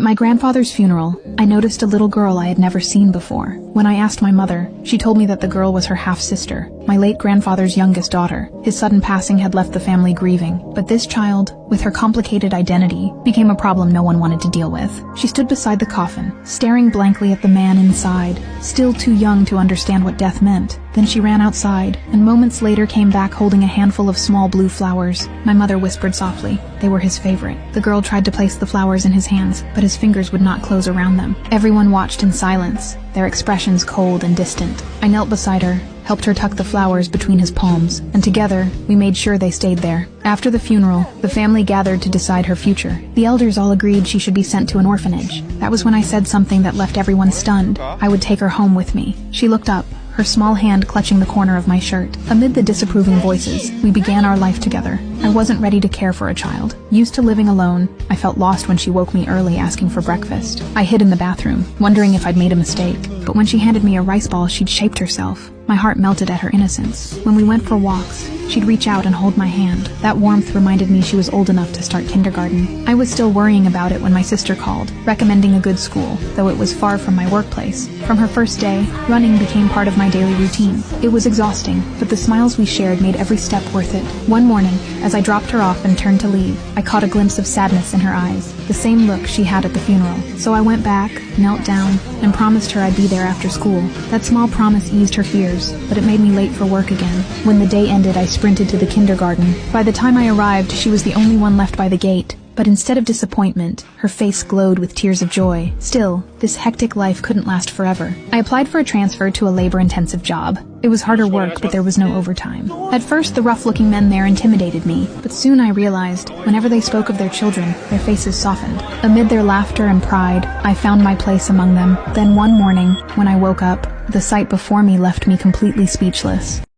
At my grandfather's funeral, I noticed a little girl I had never seen before. When I asked my mother, she told me that the girl was her half-sister, my late grandfather's youngest daughter. His sudden passing had left the family grieving, but this child, with her complicated identity, became a problem no one wanted to deal with. She stood beside the coffin, staring blankly at the man inside, still too young to understand what death meant. Then she ran outside, and moments later came back holding a handful of small blue flowers. My mother whispered softly. They were his favorite. The girl tried to place the flowers in his hands, but his fingers would not close around them. Everyone watched in silence, their expressions cold and distant. I knelt beside her, helped her tuck the flowers between his palms, and together, we made sure they stayed there. After the funeral, the family gathered to decide her future. The elders all agreed she should be sent to an orphanage. That was when I said something that left everyone stunned. I would take her home with me. She looked up, her small hand clutching the corner of my shirt. Amid the disapproving voices, we began our life together. I wasn't ready to care for a child. Used to living alone, I felt lost when she woke me early asking for breakfast. I hid in the bathroom, wondering if I'd made a mistake. But when she handed me a rice ball, she'd shaped herself. My heart melted at her innocence. When we went for walks, she'd reach out and hold my hand. That warmth reminded me she was old enough to start kindergarten. I was still worrying about it when my sister called, recommending a good school, though it was far from my workplace. From her first day, running became part of my daily routine. It was exhausting, but the smiles we shared made every step worth it. One morning, as I dropped her off and turned to leave, I caught a glimpse of sadness in her eyes, the same look she had at the funeral. So I went back, knelt down, and promised her I'd be there after school. That small promise eased her fears, but it made me late for work again. When the day ended, I sprinted to the kindergarten. By the time I arrived, she was the only one left by the gate. But instead of disappointment, her face glowed with tears of joy. Still, this hectic life couldn't last forever. I applied for a transfer to a labor-intensive job. It was harder work, but there was no overtime. At first, the rough-looking men there intimidated me, but soon I realized, whenever they spoke of their children, their faces softened. Amid their laughter and pride, I found my place among them. Then one morning, when I woke up, the sight before me left me completely speechless.